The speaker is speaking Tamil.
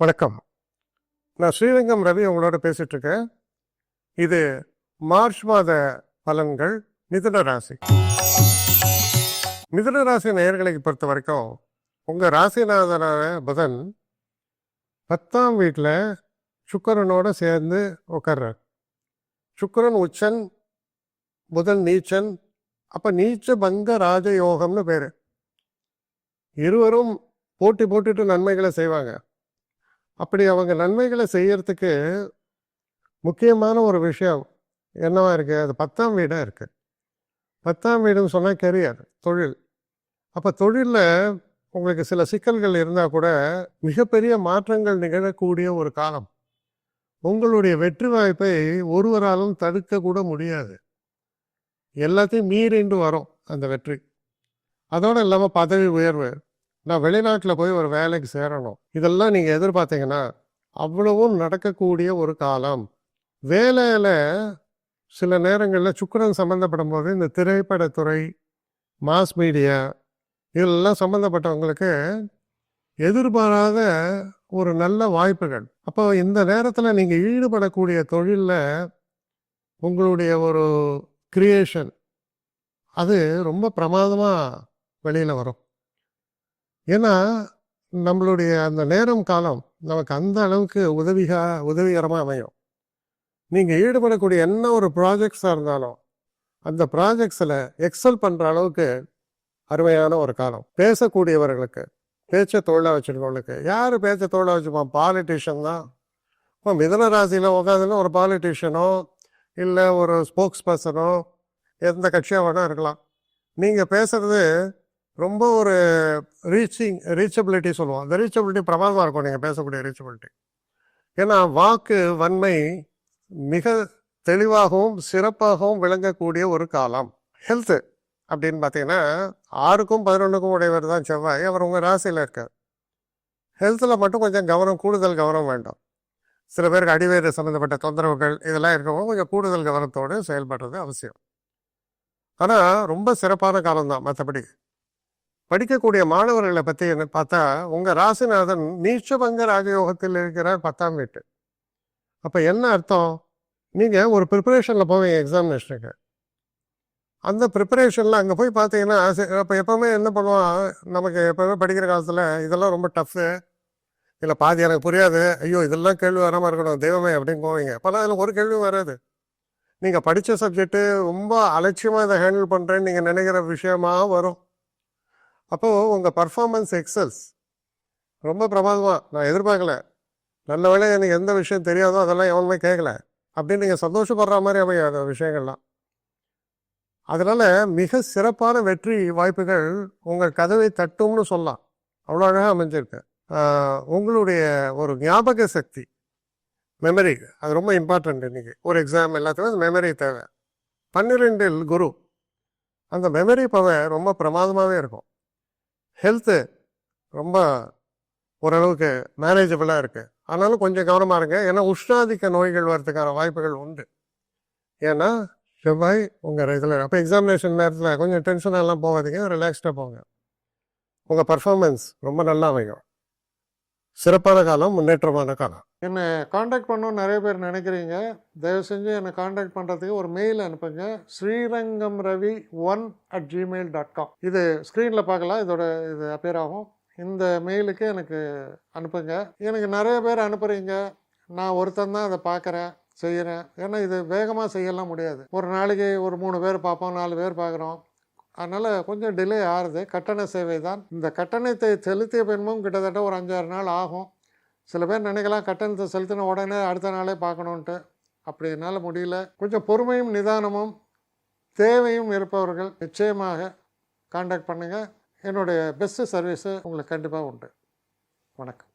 வணக்கம். நான் ஸ்ரீரங்கம் ரவி உங்களோட பேசிட்டு இருக்கேன். இது மார்ச் மாத பலன்கள். மிதுன ராசி. மிதுன ராசி நேயர்களை பொறுத்த வரைக்கும் உங்க ராசிநாதனான புதன் 10ஆம் வீட்டில் சுக்கிரனோட சேர்ந்து உட்கார்றார். சுக்கிரன் உச்சன், புதன் நீச்சன். அப்ப நீச்ச பங்க ராஜயோகம்னு பேரு. இருவரும் போட்டி போட்டுட்டு நன்மைகளை செய்வாங்க. அப்படி அவங்க நன்மைகளை செய்யறதுக்கு முக்கியமான ஒரு விஷயம் என்னவா இருக்கு? அது 10ஆம் வீடாக இருக்கு. 10ஆம் வீடுன்னு சொன்னால் கெரியர், தொழில். அப்போ தொழிலில் உங்களுக்கு சில சிக்கல்கள் இருந்தால் கூட மிகப்பெரிய மாற்றங்கள் நிகழக்கூடிய ஒரு காலம். உங்களுடைய வெற்றி வாய்ப்பை ஒருவராலும் தடுக்க கூட முடியாது. எல்லாத்தையும் மீறிண்டு வரும் அந்த வெற்றி. அதோடு இல்லாமல் பதவி உயர்வு, நான் வெளிநாட்டில் போய் ஒரு வேலைக்கு சேரணும், இதெல்லாம் நீங்கள் எதிர்பார்த்தீங்கன்னா அவ்வளவும் நடக்கக்கூடிய ஒரு காலம். வேலையில் சில நேரங்களில் சுக்கிரன் சம்மந்தப்படும் போது இந்த திரைப்படத்துறை, மாஸ் மீடியா இதெல்லாம் சம்மந்தப்பட்டவங்களுக்கு எதிர்பாராத ஒரு நல்ல வாய்ப்புகள். அப்போ இந்த நேரத்தில் நீங்கள் ஈடுபடக்கூடிய தொழிலில் உங்களுடைய ஒரு கிரியேஷன் அது ரொம்ப பிரமாதமாக வெளியில் வரும். ஏன்னா நம்மளுடைய அந்த நேரம் காலம் நமக்கு அந்த அளவுக்கு உதவிகரமாக அமையும். நீங்கள் ஈடுபடக்கூடிய என்ன ஒரு ப்ராஜெக்ட்ஸாக இருந்தாலும் அந்த ப்ராஜெக்ட்ஸில் எக்ஸல் பண்ணுற அளவுக்கு அருமையான ஒரு காலம். பேசக்கூடியவர்களுக்கு, பேச்சை தொழிலாக வச்சுருக்கவங்களுக்கு. யார் பேச்சை தொழிலாக வச்சுப்பான்? பாலிட்டிஷியன் தான். இப்போ மிதுன ராசியில் உட்காந்துன்னு ஒரு பாலிட்டிஷியனோ இல்லை ஒரு ஸ்போக்ஸ் பர்சனோ எந்த கட்சியாக வேணா இருக்கலாம். நீங்கள் பேசுகிறது ரொம்ப ஒரு ரீச்சபிலிட்டி சொல்லுவோம். அந்த ரீச்சபிலிட்டி பிரமாதமாக இருக்கும் நீங்கள் பேசக்கூடிய ரீச்சபிலிட்டி. ஏன்னா வாக்கு வன்மை மிக தெளிவாகவும் சிறப்பாகவும் விளங்கக்கூடிய ஒரு காலம். ஹெல்த்து அப்படின்னு பார்த்தீங்கன்னா 6க்கும் 11க்கும் உடையவர் தான் செவ்வாய். அவர் உங்கள் ராசியில் இருக்கார். ஹெல்த்தில் மட்டும் கொஞ்சம் கூடுதல் கவனம் வேண்டும். சில பேருக்கு அடிவேறு சம்மந்தப்பட்ட தொந்தரவுகள் இதெல்லாம் இருக்கவும் கொஞ்சம் கூடுதல் கவனத்தோடு செயல்படுறது அவசியம். ஆனால் ரொம்ப சிறப்பான காலம்தான். மற்றபடி படிக்கக்கூடிய மாணவர்களை பற்றி என்ன பார்த்தா, உங்கள் ராசிநாதன் நீச்சபங்க ராஜயோகத்தில் இருக்கிறார் 10ஆம் வீட்டு. அப்போ என்ன அர்த்தம்? நீங்கள் ஒரு ப்ரிப்பரேஷனில் போவீங்க எக்ஸாமினேஷனுக்கு. அந்த ப்ரிப்பரேஷனில் அங்கே போய் பார்த்தீங்கன்னா அப்போ எப்போவுமே என்ன பண்ணுவோம், நமக்கு எப்போவுமே படிக்கிற காலத்தில் இதெல்லாம் ரொம்ப டஃப்பு, இல்லை பாதி எனக்கு புரியாது, ஐயோ இதெல்லாம் கேள்வி வராமல் இருக்கணும் தெய்வமே அப்படின்னு போவீங்க. அப்போல்லாம் அதில் ஒரு கேள்வியும் வராது. நீங்கள் படித்த சப்ஜெக்ட்டு ரொம்ப அலட்சியமாக இதை ஹேண்டில் பண்ணுறேன்னு நீங்கள் நினைக்கிற விஷயமாக வரும். அப்போது உங்கள் பர்ஃபார்மன்ஸ் எக்ஸல்ஸ் ரொம்ப பிரமாதமாக. நான் எதிர்பார்க்கல, நல்ல வேலை எனக்கு எந்த விஷயம் தெரியாதோ அதெல்லாம் எவனுமே கேட்கல அப்படின்னு நீங்கள் சந்தோஷப்படுற மாதிரி அமையாத விஷயங்கள்லாம். அதனால் மிக சிறப்பான வெற்றி வாய்ப்புகள் உங்கள் கதவை தட்டும்னு சொல்லலாம். அவ்வளோ அழகாக அமைஞ்சிருக்கு. உங்களுடைய ஒரு ஞாபக சக்தி, மெமரி, அது ரொம்ப இம்பார்ட்டண்ட். இன்றைக்கி ஒரு எக்ஸாம் எல்லாத்துக்கும் அந்த மெமரி தேவை. 12இல் குரு, அந்த மெமரி பவர் ரொம்ப பிரமாதமாகவே இருக்கும். ஹெல்த்து ரொம்ப ஓரளவுக்கு மேனேஜபிளாக இருக்குது. ஆனாலும் கொஞ்சம் கவனமாக இருங்க. ஏன்னா உஷ்ணாதிக்க நோய்கள் வரதுக்கான வாய்ப்புகள் உண்டு. ஏன்னா செவ்வாய் உங்கள் இதில். அப்போ எக்ஸாமினேஷன் நேரத்தில் கொஞ்சம் டென்ஷனெல்லாம் போகாதீங்க, ரிலாக்ஸ்டாக போங்க. உங்கள் பர்ஃபார்மன்ஸ் ரொம்ப நல்லா அமையும். சிறப்பான காலம், முன்னேற்றமான காலம். என்னை காண்டாக்ட் பண்ணணும்னு நிறைய பேர் நினைக்கிறீங்க. தயவு செஞ்சு என்னை காண்டாக்ட் பண்ணுறதுக்கு ஒரு மெயில் அனுப்புங்க. srirangamravi1@gmail.com. இது ஸ்க்ரீனில் பார்க்கலாம், இது அப்பியர் ஆகும். இந்த மெயிலுக்கு எனக்கு அனுப்புங்க. எனக்கு நிறைய பேர் அனுப்புகிறீங்க, நான் ஒருத்தன் தான் அதை பார்க்குறேன், செய்கிறேன். ஏன்னா இது வேகமாக செய்யலாம் முடியாது. ஒரு நாளைக்கு ஒரு 3 பேர் பார்ப்போம், 4 பேர் பார்க்குறோம். அதனால் கொஞ்சம் டிலே ஆகுது. கட்டண சேவை தான். இந்த கட்டணத்தை செலுத்திய பின்பும் கிட்டத்தட்ட ஒரு 5-6 நாள் ஆகும். சில பேர் நினைக்கலாம் கட்டணத்தை செலுத்தின உடனே அடுத்த நாளே பார்க்கணுன்ட்டு. அப்படி என்னால் முடியல. கொஞ்சம் பொறுமையும் நிதானமும் தேவையும் இருப்பவர்கள் நிச்சயமாக காண்டாக்ட் பண்ணுங்கள். என்னுடைய பெஸ்ட்டு சர்வீஸு உங்களுக்கு கண்டிப்பாக உண்டு. வணக்கம்.